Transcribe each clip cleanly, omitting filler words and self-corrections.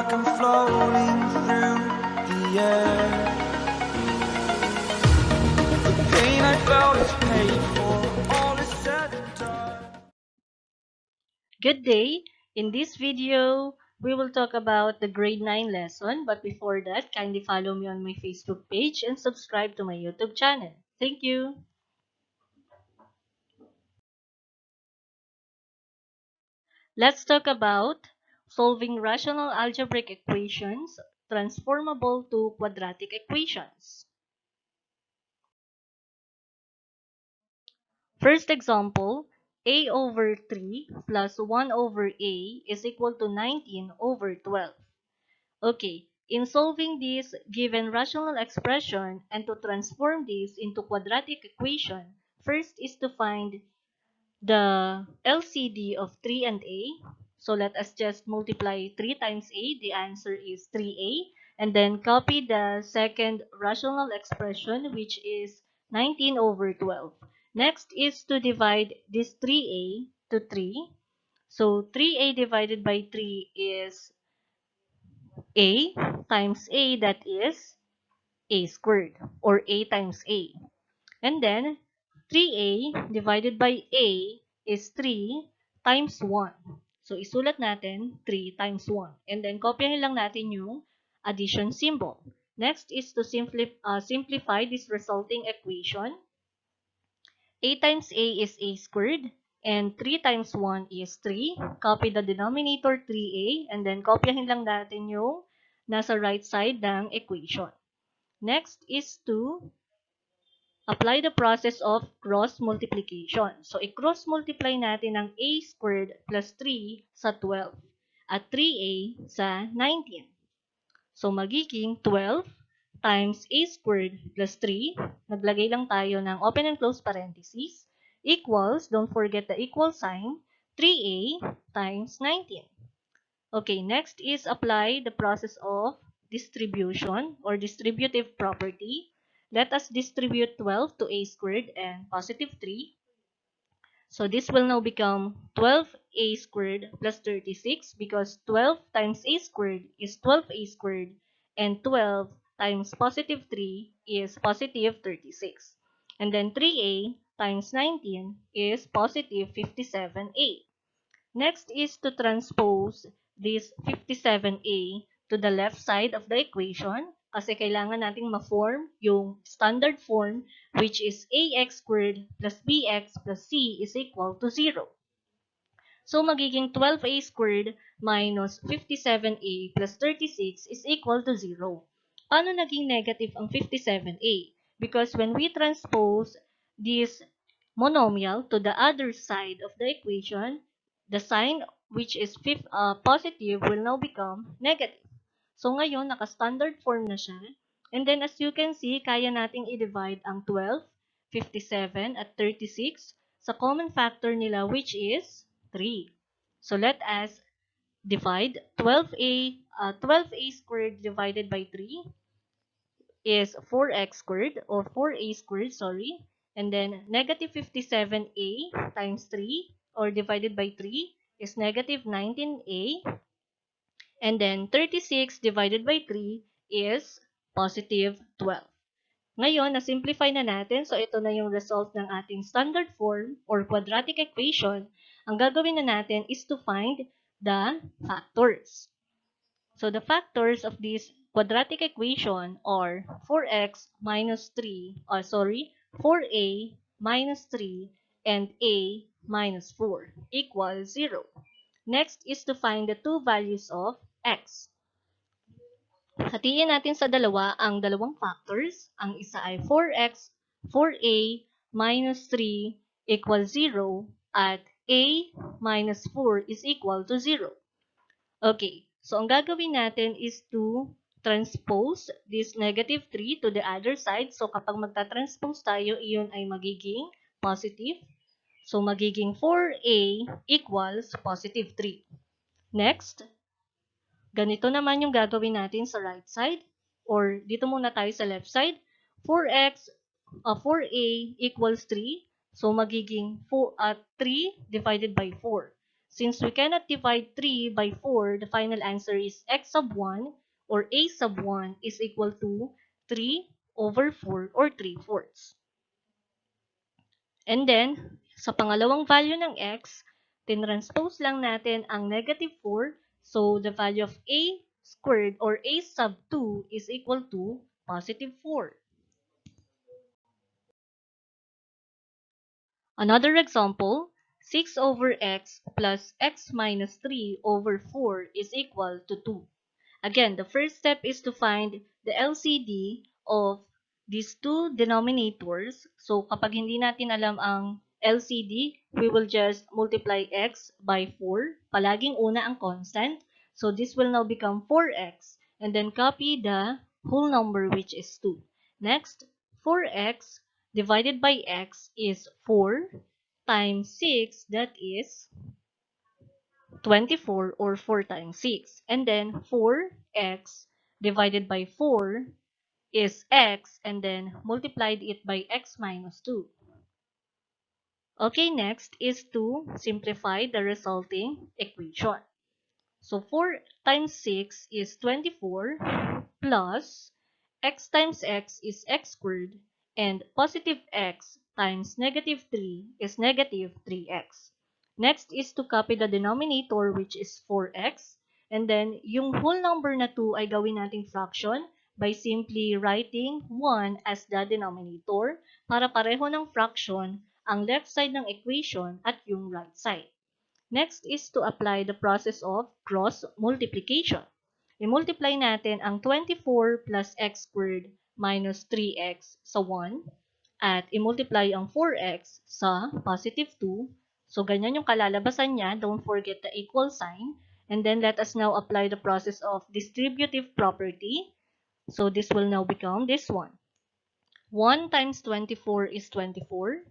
like I'm floating through the air. The pain I felt is paid for, all is said and done. Good day! In this video, we will talk about the grade 9 lesson, but before that, kindly follow me on my Facebook page and subscribe to my YouTube channel. Thank you! Let's talk about solving rational algebraic equations transformable to quadratic equations. First example, a over 3 plus 1 over a is equal to 19 over 12. Okay, in solving this given rational expression and to transform this into quadratic equation, first is to find the LCD of 3 and a. So let us just multiply 3 times a. The answer is 3a. And then copy the second rational expression, which is 19 over 12. Next is to divide this 3a to 3. So 3a divided by 3 is a times a, that is a squared, or a times a. And then 3a divided by a is 3 times 1. So isulat natin 3 times 1. And then kopyahin lang natin yung addition symbol. Next is to simplify this resulting equation. A times a is a squared. And 3 times 1 is 3. Copy the denominator 3a. And then kopyahin lang natin yung nasa right side ng equation. Next is to apply the process of cross multiplication. So, i-cross multiply natin ang a squared plus 3 sa 12 at 3a sa 19. So, magiging 12 times a squared plus 3, naglagay lang tayo ng open and close parentheses, equals, don't forget the equal sign, 3a times 19. Okay, next is apply the process of distribution or distributive property. Let us distribute 12 to a squared and positive 3. So this will now become 12a squared plus 36 because 12 times a squared is 12a squared and 12 times positive 3 is positive 36. And then 3a times 19 is positive 57a. Next is to transpose this 57a to the left side of the equation kasi kailangan nating ma-form yung standard form, which is ax squared plus bx plus c is equal to 0. So magiging 12a squared minus 57a plus 36 is equal to 0. Paano naging negative ang 57a? Because when we transpose this monomial to the other side of the equation, the sign which is positive will now become negative. So ngayon, naka-standard form na siya. And then as you can see, kaya nating i-divide ang 12, 57, at 36 sa common factor nila, which is 3. So let us divide 12a squared divided by 3 is 4x squared or 4a squared, sorry. And then negative 57a times 3 or divided by 3 is negative 19a. And then 36 divided by 3 is positive 12. Ngayon, na-simplify na natin. So, ito na yung result ng ating standard form or quadratic equation. Ang gagawin na natin is to find the factors. So, the factors of this quadratic equation are 4x minus 3, 4a minus 3 and a minus 4 equals 0. Next is to find the two values of x. Hatiin natin sa dalawa ang dalawang factors. Ang isa ay 4a minus 3 equals 0 at a minus 4 is equal to 0. Okay, so ang gagawin natin is to transpose this negative 3 to the other side. So kapag magta-transpose tayo, iyon ay magiging positive. So magiging 4a equals positive 3. Next, ganito naman yung gagawin natin sa right side, or dito muna tayo sa left side. 4a equals 3. So, magiging 3 divided by 4. Since we cannot divide 3 by 4, the final answer is x sub 1 or a sub 1 is equal to 3 over 4 or 3/4. And then, sa pangalawang value ng x, tinranspose lang natin ang negative 4. So, the value of a squared or a sub 2 is equal to positive 4. Another example, 6 over x plus x minus 3 over 4 is equal to 2. Again, the first step is to find the LCD of these two denominators. So, kapag hindi natin alam ang LCD, we will just multiply x by 4. Palaging una ang constant. So, this will now become 4x. And then copy the whole number which is 2. Next, 4x divided by x is 4 times 6, that is 24 or 4 times 6. And then 4x divided by 4 is x and then multiplied it by x minus 2. Okay, next is to simplify the resulting equation. So 4 times 6 is 24 plus x times x is x squared and positive x times negative 3 is negative 3x. Next is to copy the denominator which is 4x and then yung whole number na 2 ay gawin nating fraction by simply writing 1 as the denominator para pareho ng fraction ang left side ng equation at yung right side. Next is to apply the process of cross multiplication. I-multiply natin ang 24 plus x squared minus 3x sa 1 at i-multiply ang 4x sa positive 2. So, ganyan yung kalalabasan niya. Don't forget the equal sign. And then, let us now apply the process of distributive property. So, this will now become this one. 1 times 24 is 24.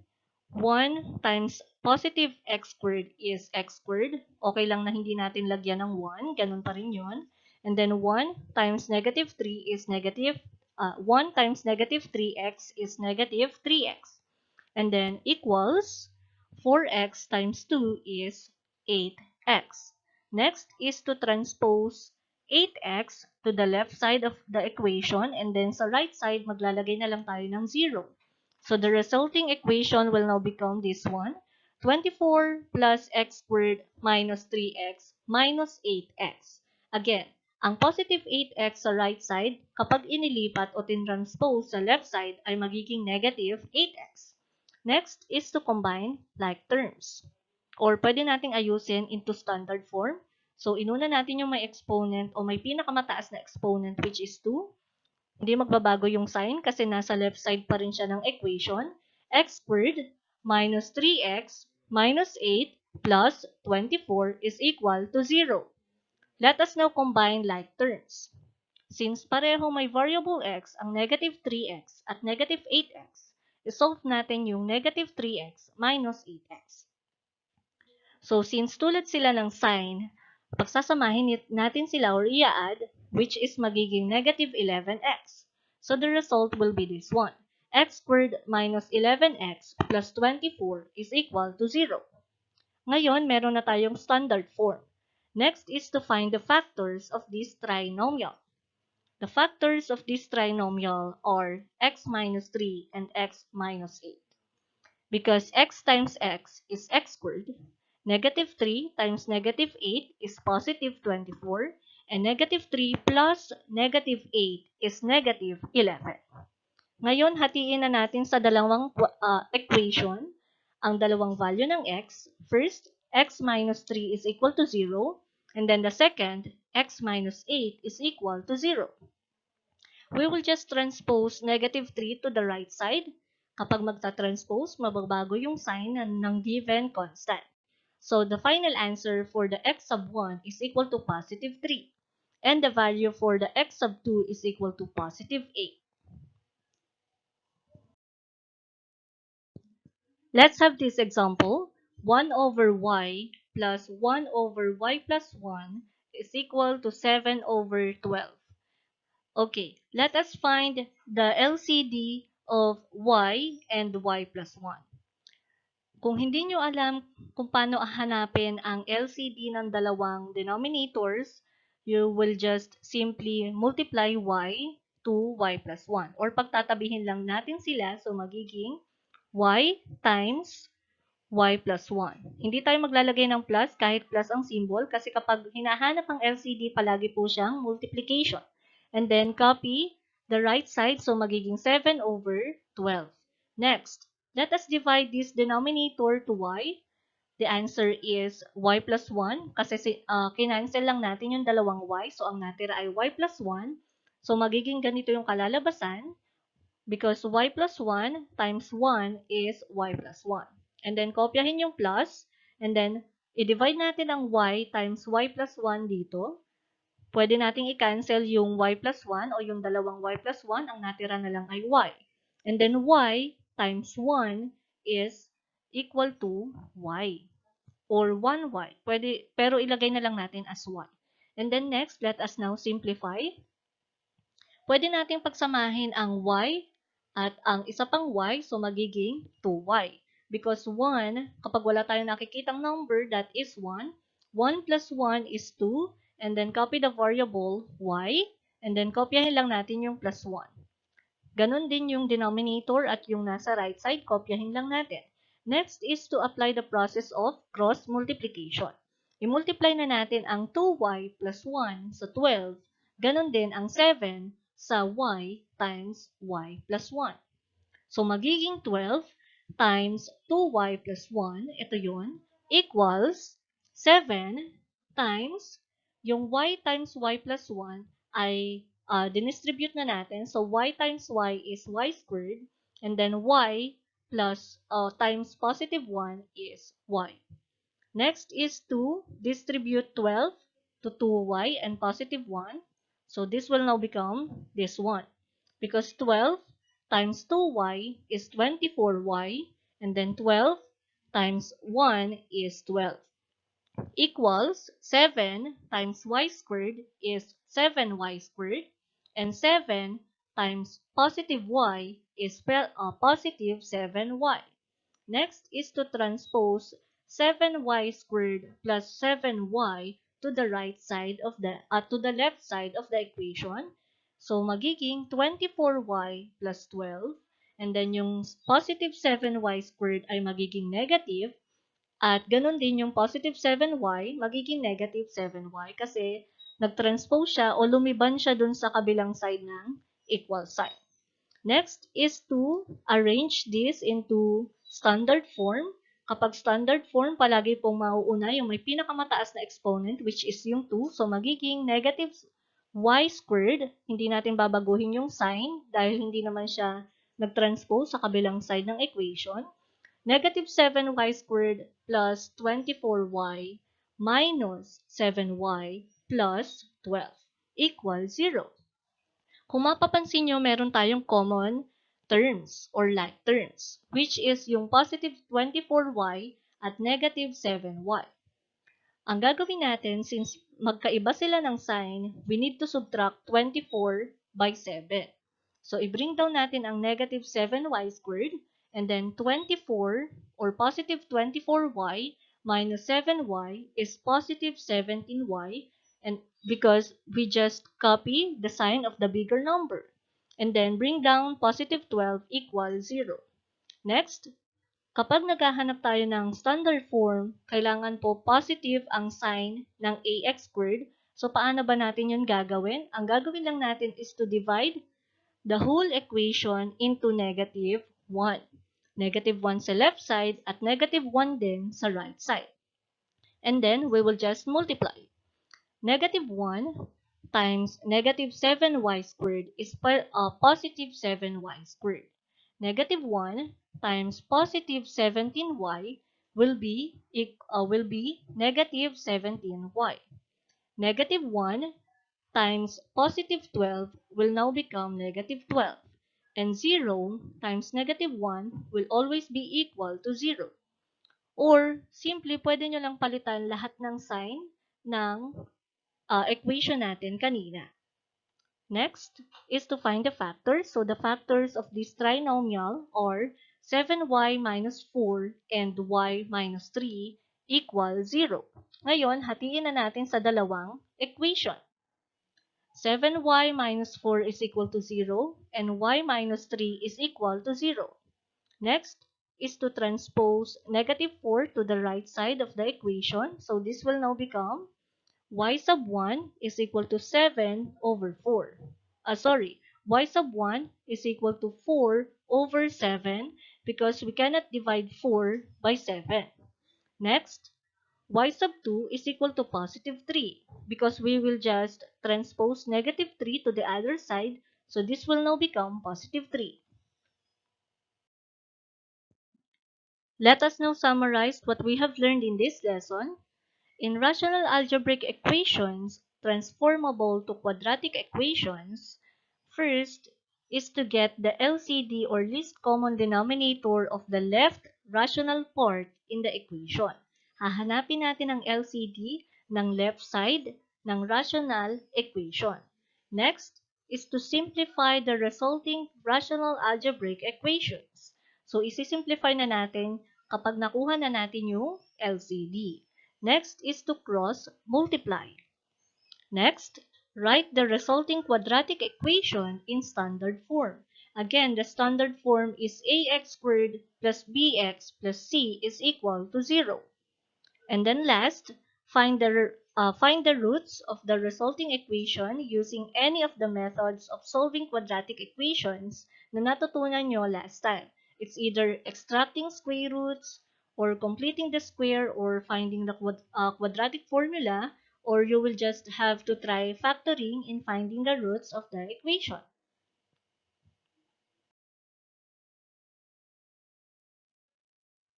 1 times positive x squared is x squared. Okay lang na hindi natin lagyan ng 1. Ganun pa rin yun. And then 1 times negative 3 is negative, 1 times negative 3x is negative 3x. And then equals 4x times 2 is 8x. Next is to transpose 8x to the left side of the equation and then sa right side maglalagay na lang tayo ng 0. So the resulting equation will now become this one, 24 plus x squared minus 3x minus 8x. Again, ang positive 8x sa right side, kapag inilipat o tinranspose sa left side ay magiging negative 8x. Next is to combine like terms. Or pwede nating ayusin into standard form. So inuna natin yung may exponent o may pinakamataas na exponent which is 2. Hindi magbabago yung sign kasi nasa left side pa rin siya ng equation. X squared minus 3x minus 8 plus 24 is equal to 0. Let us now combine like terms. Since pareho may variable x ang negative 3x at negative 8x, isolve natin yung negative 3x minus 8x. So, since tulad sila ng sign, pagsasamahin natin sila or i-add, which is magiging negative 11x. So, the result will be this one. X squared minus 11x plus 24 is equal to 0. Ngayon, meron na tayong standard form. Next is to find the factors of this trinomial. The factors of this trinomial are x minus 3 and x minus 8. Because x times x is x squared, negative 3 times negative 8 is positive 24, and negative 3 plus negative 8 is negative 11. Ngayon, hatiin na natin sa dalawang equation ang dalawang value ng x. First, x minus 3 is equal to 0, and then the second, x minus 8 is equal to 0. We will just transpose negative 3 to the right side. Kapag magta-transpose, mababago yung sign ng given constant. So, the final answer for the x sub 1 is equal to positive 3. And the value for the x sub 2 is equal to positive 8. Let's have this example. 1 over y plus 1 over y plus 1 is equal to 7 over 12. Okay, let us find the LCD of y and y plus 1. Kung hindi nyo alam kung paano hanapin ang LCD ng dalawang denominators, you will just simply multiply y to y plus 1. Or pagtatabihin lang natin sila, so magiging y times y plus 1. Hindi tayo maglalagay ng plus kahit plus ang symbol kasi kapag hinahanap ang LCD, palagi po siyang multiplication. And then copy the right side, so magiging 7 over 12. Next, let us divide this denominator to y. The answer is y plus 1 kasi kinancel lang natin yung dalawang y, so ang natira ay y plus 1. So magiging ganito yung kalalabasan because y plus 1 times 1 is y plus 1. And then kopyahin yung plus, and then i-divide natin ang y times y plus 1 dito. Pwede nating i-cancel yung y plus 1 o yung dalawang y plus 1, ang natira na lang ay y. And then y times 1 is equal to y or 1y. Pwede, pero ilagay na lang natin as y. And then next, let us now simplify. Pwede nating pagsamahin ang y at ang isa pang y, so magiging 2y. Because 1, kapag wala tayong nakikitang number, that is 1. 1 plus 1 is 2, and then copy the variable y, and then kopyahin lang natin yung plus 1. Ganon din yung denominator at yung nasa right side, kopyahin lang natin. Next is to apply the process of cross multiplication. I-multiply na natin ang 2y plus 1 sa 12, ganon din ang 7 sa y times y plus 1. So, magiging 12 times 2y plus 1, ito yun, equals 7 times yung y times y plus 1 ay dinistribute na natin. So, y times y is y squared, and then y plus times positive 1 is y. Next is to distribute 12 to 2y and positive 1. So this will now become this one. Because 12 times 2y is 24y, and then 12 times 1 is 12. Equals 7 times y squared is 7y squared, and 7 times positive y is positive 7y. Next is to transpose 7y squared plus 7y to the right side of to the left side of the equation. So magiging 24y plus 12, and then yung positive 7y squared ay magiging negative, at ganun din yung positive 7y magiging negative 7y kasi nag-transpose siya o lumiban siya dun sa kabilang side ng equal sign. Next is to arrange this into standard form. Kapag standard form, palagi pong mauuna yung may pinakamataas na exponent, which is yung 2. So, magiging negative y squared. Hindi natin babaguhin yung sign dahil hindi naman siya nag-transpose sa kabilang side ng equation. Negative 7y squared plus 24y minus 7y plus 12 equals 0. Kung mapapansin nyo, meron tayong common terms or like terms, which is yung positive 24y at negative 7y. Ang gagawin natin, since magkaiba sila ng sign, we need to subtract 24 by 7. So, i-bring down natin ang negative 7y squared, and then 24 or positive 24y minus 7y is positive 17y, and because we just copy the sign of the bigger number, and then bring down positive 12 equals 0. Next, kapag naghahanap tayo ng standard form, kailangan po positive ang sign ng ax squared. So, paano ba natin yun gagawin? Ang gagawin lang natin is to divide the whole equation into negative 1. Negative 1 sa left side at negative 1 din sa right side. And then, we will just multiply. Negative 1 times negative 7y squared is positive 7y squared. Negative 1 times positive 17y will be negative 17y. Negative 1 times positive 12 will now become negative 12. And 0 times negative 1 will always be equal to 0. Or, simply, pwede nyo lang palitan lahat ng sign ng equation natin kanina. Next is to find the factors. So, the factors of this trinomial are 7y minus 4 and y minus 3 equal 0. Ngayon, hatiin na natin sa dalawang equation. 7y minus 4 is equal to 0 and y minus 3 is equal to 0. Next is to transpose negative 4 to the right side of the equation. So this will now become y sub 1 is equal to 7 over 4. Y sub 1 is equal to 4 over 7 because we cannot divide 4 by 7. Next, y sub 2 is equal to positive 3 because we will just transpose negative 3 to the other side. So this will now become positive 3. Let us now summarize what we have learned in this lesson. In rational algebraic equations, transformable to quadratic equations, first is to get the LCD or least common denominator of the left rational part in the equation. Hahanapin natin ang LCD ng left side ng rational equation. Next is to simplify the resulting rational algebraic equations. So, isi-simplify na natin kapag nakuha na natin yung LCD. Next is to cross multiply. Next, write the resulting quadratic equation in standard form. Again, the standard form is ax squared plus bx plus c is equal to 0. And then last, find the roots of the resulting equation using any of the methods of solving quadratic equations na natutunan nyo last time. It's either extracting square roots, or completing the square, or finding the quadratic formula, or you will just have to try factoring in finding the roots of the equation.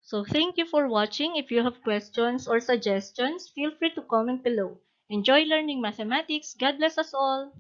So thank you for watching. If you have questions or suggestions, feel free to comment below. Enjoy learning mathematics. God bless us all.